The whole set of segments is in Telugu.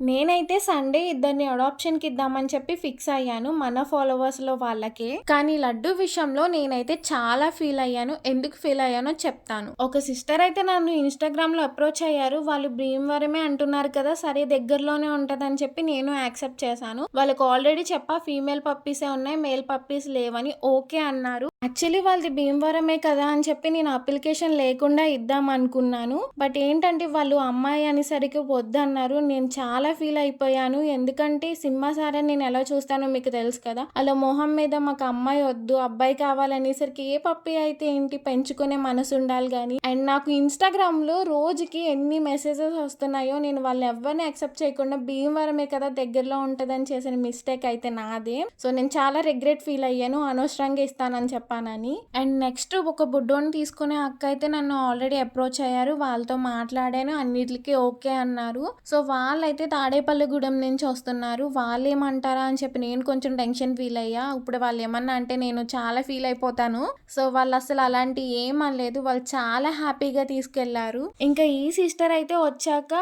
నేనైతే సండే ఇద్దరిని అడాప్షన్‌కి ఇద్దామని చెప్పి ఫిక్స్ అయ్యాను. మన ఫాలోవర్స్‌లో వాళ్ళకే. కానీ లడ్డు విషయంలో నేనైతే చాలా ఫీల్ అయ్యాను. ఎందుకు ఫీల్ అయ్యానో చెప్తాను. ఒక సిస్టర్ అయితే నన్ను ఇన్‌స్టాగ్రామ్‌లో అప్రోచ్ అయ్యారు. వాళ్ళు భీమవరమే అంటున్నారు కదా! సరే దగ్గరలోనే ఉంటదని చెప్పి నేను యాక్సెప్ట్ చేశాను. వాళ్ళకి ఆల్రెడీ చెప్పా ఫీమేల్ పప్పీసే ఉన్నాయి. మేల్ పప్పీస్ లేవని. ఓకే అన్నారు. యాక్చువల్లీ వాళ్ళది భీమవరమే కదా అని చెప్పి నేను అప్లికేషన్ లేకుండా ఇద్దాం అనుకున్నాను. బట్ ఏంటంటే వాళ్ళు అమ్మాయి అనేసరికి వద్దన్నారు. నేను చాలా ఫీల్ అయిపోయాను. ఎందుకంటే సినిమా సార్ అని నేను ఎలా చూస్తానో మీకు తెలుసు కదా! అలా మొహం మీద మాకు అమ్మాయి వద్దు, అబ్బాయి కావాలనేసరికి ఏ పప్పీ అయితే ఏంటి పెంచుకునే మనసు ఉండాలి గానీ. అండ్ నాకు ఇన్‌స్టాగ్రామ్‌లో రోజుకి ఎన్ని మెసేజెస్ వస్తున్నాయో నేను వాళ్ళని ఎవ్వరిని యాక్సెప్ట్ చేయకుండా భీమవరమే కదా దగ్గరలో ఉంటదని చేసిన మిస్టేక్ అయితే నాదే. సో నేను చాలా రిగ్రెట్ ఫీల్ అయ్యాను. అనవసరంగా ఇస్తానని చెప్పానని. అండ్ నెక్స్ట్ ఒక బుడ్డోని తీసుకునే అక్క అయితే నన్ను ఆల్రెడీ అప్రోచ్ అయ్యారు. వాళ్ళతో మాట్లాడాను. అన్నిట్లికి ఓకే అన్నారు. సో వాళ్ళైతే తాడేపల్లిగూడెం నుంచి వస్తున్నారు. వాళ్ళేమంటారా అని చెప్పి నేను కొంచెం టెన్షన్ ఫీల్ అయ్యా. ఇప్పుడు వాళ్ళు ఏమన్నా అంటే నేను చాలా ఫీల్ అయిపోతాను. సో వాళ్ళు అసలు అలాంటి ఏం అనలేదు. వాళ్ళు చాలా హ్యాపీగా తీసుకెళ్లారు. ఇంకా ఈ సిస్టర్ అయితే వచ్చాక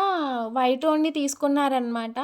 వైట్ ఓన్లీ తీసుకున్నారనమాట.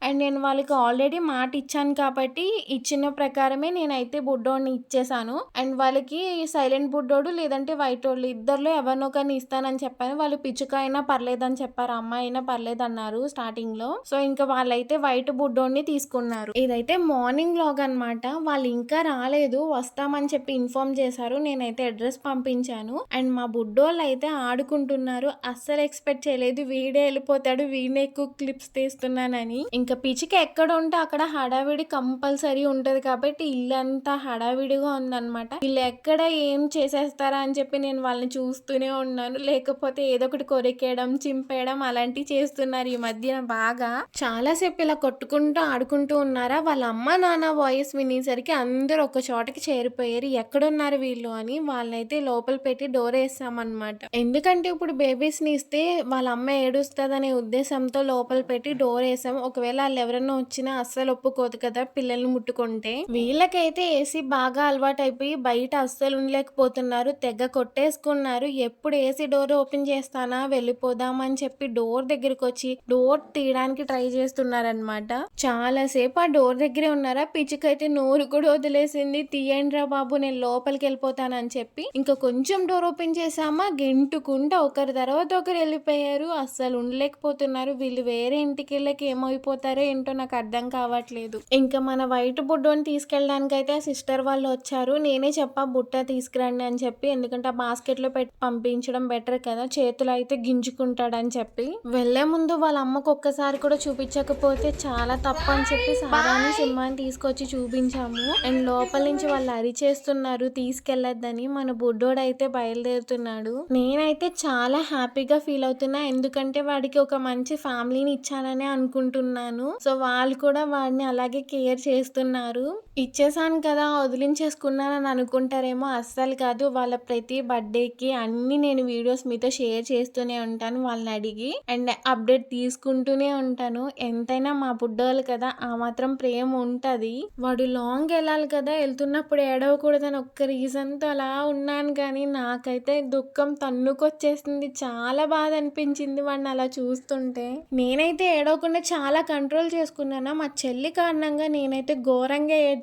అండ్ నేను వాళ్ళకి ఆల్రెడీ మాట ఇచ్చాను కాబట్టి ఇచ్చిన ప్రకారమే నేనైతే బుడ్డోడిని ఇచ్చేసాను. అండ్ వాళ్ళకి సైలెంట్ బుడ్డోడు లేదంటే వైట్ ఓన్లీ ఇద్దరిలో ఎవరినో కానీ ఇస్తానని చెప్పాను. వాళ్ళు పిచ్చుక అయినా పర్లేదని చెప్పారు. అమ్మాయి అయినా పర్లేదన్నారు స్టార్టింగ్ లో. సో ఇంకా వాళ్ళైతే వైట్ బుడ్డోడిని తీసుకున్నారు. ఇదైతే మార్నింగ్ వ్లాగ్ అనమాట. వాళ్ళు ఇంకా రాలేదు, వస్తామని చెప్పి ఇన్ఫార్మ్ చేశారు. నేనైతే అడ్రస్ పంపించాను. అండ్ మా బుడ్డోళ్ళు అయితే ఆడుకుంటున్నారు. అస్సలు ఎక్స్పెక్ట్ చేయలేదు వీడే వెళ్ళిపోతాడు, వీడిని ఎక్కువ క్లిప్స్ తీస్తున్నానని. ఇంకా పిచ్చిక ఎక్కడ ఉంటే అక్కడ హడావిడి కంపల్సరీ ఉంటది కాబట్టి ఇల్లంతా హడావిడిగా ఉందన్నమాట. వీళ్ళు ఎక్కడ ఏం చేసేస్తారా అని చెప్పి నేను వాళ్ళని చూస్తూనే ఉన్నాను. లేకపోతే ఏదో ఒకటి కొరికేయడం, చింపేయడం అలాంటివి చేస్తున్నారు ఈ మధ్యన బాగా. చాలా సేపు ఇలా కొట్టుకుంటూ ఆడుకుంటూ ఉన్నారా. వాళ్ళ అమ్మ నాన్న వాయిస్ వినేసరికి అందరూ ఒక చోటకి చేరిపోయారు. ఎక్కడున్నారు వీళ్ళు అని. వాళ్ళనైతే లోపల పెట్టి డోర్ వేసామన్నమాట. ఎందుకంటే ఇప్పుడు బేబీస్ ని ఇస్తే వాళ్ళ అమ్మ ఏడుస్తుందనే ఉద్దేశంతో లోపల పెట్టి డోర్ వేసాం. ఒకవేళ వాళ్ళు ఎవరైనా వచ్చినా అస్సలు ఒప్పుకోదు కదా పిల్లల్ని ముట్టుకుంటే. వీళ్ళకైతే ఏసీ బాగా అలవాటు అయిపోయి బయట అస్సలు ఉండలేకపోతున్నారు. తెగ కొట్టేసుకున్నారు. ఎప్పుడు ఏసీ డోర్ ఓపెన్ చేస్తానా వెళ్ళిపోదామని చెప్పి డోర్ దగ్గరికి వచ్చి డోర్ తీయడానికి ట్రై చేస్తున్నారనమాట. చాలా సేపు ఆ డోర్ దగ్గరే ఉన్నారా. పిచ్చికైతే నోరు కూడా వదిలేసింది. తీయండి రా బాబు నేను లోపలికి వెళ్ళిపోతానని చెప్పి. ఇంకా కొంచెం డోర్ ఓపెన్ చేసామా గెంటుకుంటా ఒకరి తర్వాత ఒకరు వెళ్ళిపోయారు. అస్సలు ఉండలేకపోతున్నారు. వీళ్ళు వేరే ఇంటికి వెళ్ళకి ఏమైపోతారో ఏంటో నాకు అర్థం కావట్లేదు. ఇంకా మన వైట్ బుడ్డోని తీసుకెళ్ళడానికి అయితే సిస్టర్ వాళ్ళు వచ్చారు. నేనే చెప్పా బుట్ట తీసుకురండి అని చెప్పి. ఎందుకంటే ఆ బాస్కెట్ లో పెట్టి పంపించడం బెటర్ కదా, చేతులు అయితే గింజుకుంటాడని చెప్పి. వెళ్లే ముందు వాళ్ళ అమ్మకు ఒక్కసారి కూడా చూపించకపోతే చాలా తప్పు అని చెప్పి సారాని సినిమాని తీసుకొచ్చి చూపించాము. అండ్ లోపల నుంచి వాళ్ళు అరిచేస్తున్నారు తీసుకెళ్లొద్దని. మన బుడ్డోడు అయితే బయలుదేరుతున్నాడు. నేనైతే చాలా హ్యాపీగా ఫీల్ అవుతున్నా. ఎందుకంటే వాడికి ఒక మంచి ఫ్యామిలీని ఇచ్చాననే అనుకుంటున్నాను. సో వాళ్ళు కూడా వాడిని అలాగే కేర్ చేస్తున్నారు. ఇచ్చేసాను కదా వదిలించేసుకున్నానని అనుకుంటారేమో, అస్సలు కాదు. వాళ్ళ ప్రతి బర్త్డేకి అన్ని నేను వీడియోస్ మీతో షేర్ చేస్తూనే ఉంటాను వాళ్ళని అడిగి. అండ్ అప్డేట్ తీసుకుంటూనే ఉంటాను. ఎంతైనా మా బుడ్డోళ్ళు కదా, ఆ మాత్రం ప్రేమ ఉంటది. వాడు లాంగ్ వెళ్ళాలి కదా, వెళ్తున్నప్పుడు ఏడవకూడదని ఒక్క రీజన్తో అలా ఉన్నాను. కానీ నాకైతే దుఃఖం తన్నుకొచ్చేసింది. చాలా బాధ అనిపించింది వాడిని అలా చూస్తుంటే. నేనైతే ఏడవకుండా చాలా కంట్రోల్ చేసుకున్నాను. మా చెల్లి కారణంగా నేనైతే ఘోరంగా ఏడ్చేసాను.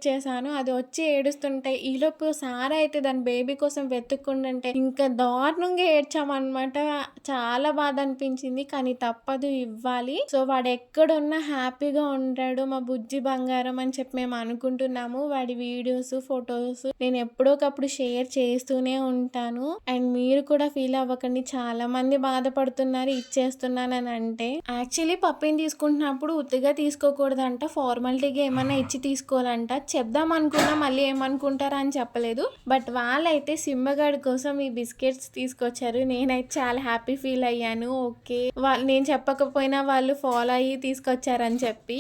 అది వచ్చి ఏడుస్తుంటే ఈలోపు సారా అయితే దాని బేబీ కోసం వెతుక్కుంటుంటే ఇంకా దారుణంగా ఏడ్చామన్నమాట. చాలా బాధ అనిపించింది. కానీ తప్పదు, ఇవ్వాలి. సో వాడు ఎక్కడున్నా హ్యాపీగా ఉంటాడు మా బుజ్జి బంగారం అని చెప్పి మేము అనుకుంటున్నాము. వాడి వీడియోస్ ఫొటోస్ నేను ఎప్పుడోకప్పుడు షేర్ చేస్తూనే ఉంటాను. అండ్ మీరు కూడా ఫీల్ అవ్వకండి. చాలా మంది బాధపడుతున్నారు ఇచ్చేస్తున్నానని అంటే. యాక్చువల్లీ పప్పిని తీసుకుంటున్నప్పుడు ఉత్తిగా తీసుకోకూడదంట. ఫార్మాలిటీగా ఏమన్నా ఇచ్చి తీసుకోవాలంట. చెప్దాం అనుకున్నా మళ్ళీ ఏమనుకుంటారా అని చెప్పలేదు. బట్ వాళ్ళైతే సింబగాడి కోసం ఈ బిస్కెట్స్ తీసుకొచ్చారు. నేనైతే చాలా హ్యాపీ ఫీల్ అయ్యాను. ఓకే నేను చెప్పకపోయినా వాళ్ళు ఫాలో అయ్యి తీసుకొచ్చారని చెప్పి.